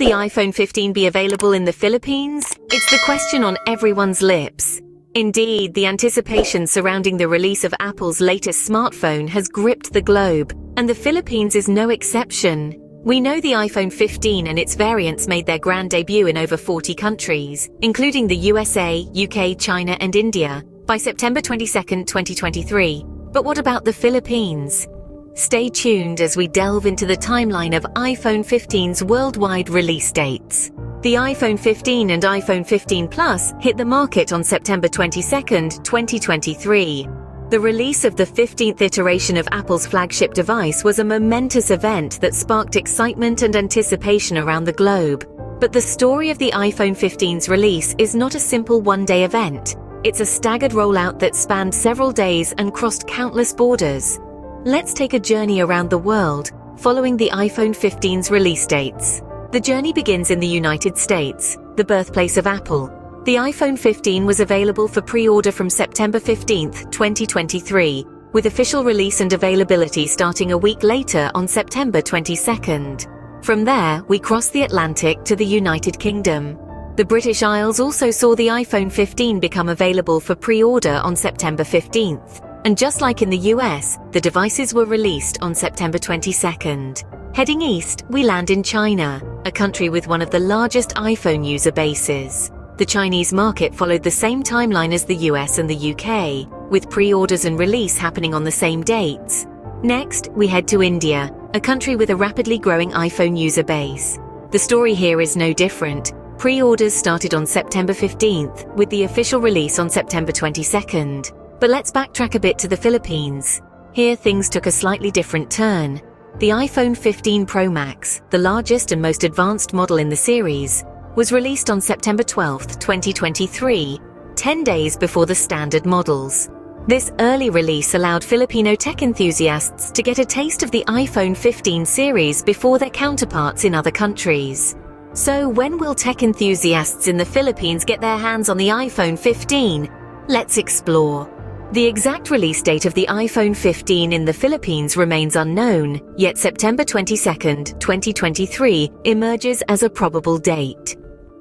the iPhone 15 be available in the Philippines? It's the question on everyone's lips. Indeed, the anticipation surrounding the release of Apple's latest smartphone has gripped the globe, and the Philippines is no exception. We know the iPhone 15 and its variants made their grand debut in over 40 countries, including the USA, UK, China, and India, by September 22, 2023. But what about the Philippines? Stay tuned as we delve into the timeline of iPhone 15's worldwide release dates. The iPhone 15 and iPhone 15 Plus hit the market on September 22, 2023. The release of the 15th iteration of Apple's flagship device was a momentous event that sparked excitement and anticipation around the globe. But the story of the iPhone 15's release is not a simple one-day event. It's a staggered rollout that spanned several days and crossed countless borders. Let's take a journey around the world, following the iPhone 15's release dates. The journey begins in the United States, the birthplace of Apple. The iPhone 15 was available for pre-order from September 15, 2023, with official release and availability starting a week later on September 22nd. From there, we cross the Atlantic to the United Kingdom. The British Isles also saw the iPhone 15 become available for pre-order on September 15th. And just like in the US, the devices were released on September 22nd. Heading east, we land in China, a country with one of the largest iPhone user bases. The Chinese market followed the same timeline as the US and the UK, with pre-orders and release happening on the same dates. Next, we head to India, a country with a rapidly growing iPhone user base. The story here is no different. Pre-orders started on September 15th, with the official release on September 22nd. But let's backtrack a bit to the Philippines. Here things took a slightly different turn. The iPhone 15 Pro Max, the largest and most advanced model in the series, was released on September 12, 2023, 10 days before the standard models. This early release allowed Filipino tech enthusiasts to get a taste of the iPhone 15 series before their counterparts in other countries. So when will tech enthusiasts in the Philippines get their hands on the iPhone 15? Let's explore. The exact release date of the iPhone 15 in the Philippines remains unknown, yet September 22, 2023 emerges as a probable date.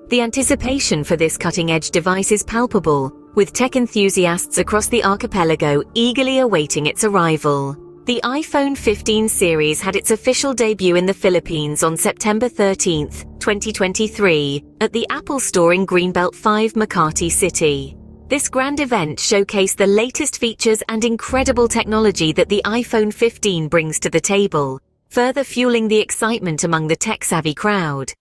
The anticipation for this cutting-edge device is palpable, with tech enthusiasts across the archipelago eagerly awaiting its arrival. The iPhone 15 series had its official debut in the Philippines on September 13, 2023, at the Apple Store in Greenbelt 5, Makati City. This grand event showcased the latest features and incredible technology that the iPhone 15 brings to the table, further fueling the excitement among the tech-savvy crowd.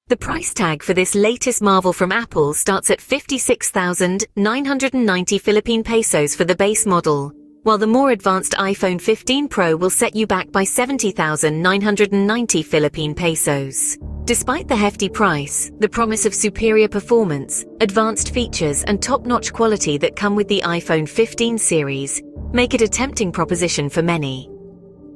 The price tag for this latest marvel from Apple starts at 56,990 Philippine pesos for the base model, while the more advanced iPhone 15 Pro will set you back by 70,990 Philippine pesos. Despite the hefty price, the promise of superior performance, advanced features, and top-notch quality that come with the iPhone 15 series make it a tempting proposition for many.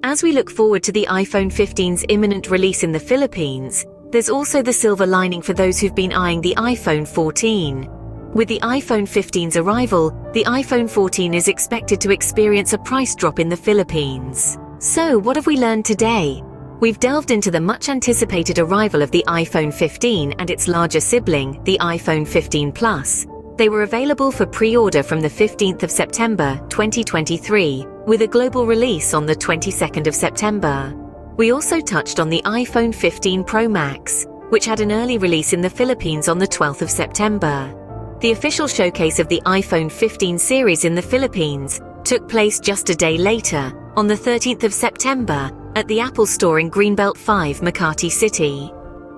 As we look forward to the iPhone 15's imminent release in the Philippines, there's also the silver lining for those who've been eyeing the iPhone 14. With the iPhone 15's arrival, the iPhone 14 is expected to experience a price drop in the Philippines. So, what have we learned today? We've delved into the much-anticipated arrival of the iPhone 15 and its larger sibling, the iPhone 15 Plus. They were available for pre-order from the 15th of September, 2023, with a global release on the 22nd of September. We also touched on the iPhone 15 Pro Max, which had an early release in the Philippines on the 12th of September. The official showcase of the iPhone 15 series in the Philippines took place just a day later, on the 13th of September, at the Apple Store in Greenbelt 5, Makati City.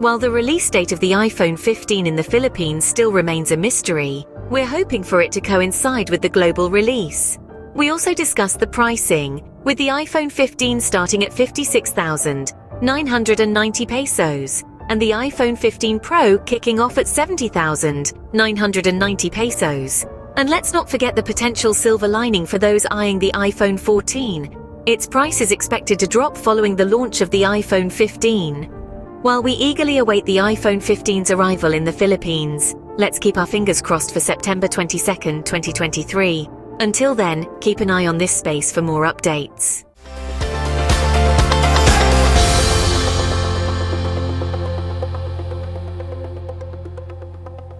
While the release date of the iPhone 15 in the Philippines still remains a mystery, we're hoping for it to coincide with the global release. We also discussed the pricing, with the iPhone 15 starting at 56,990 pesos, and the iPhone 15 Pro kicking off at 70,990 pesos. And let's not forget the potential silver lining for those eyeing the iPhone 14. Its price is expected to drop following the launch of the iPhone 15. While we eagerly await the iPhone 15's arrival in the Philippines, let's keep our fingers crossed for September 22, 2023. Until then, keep an eye on this space for more updates.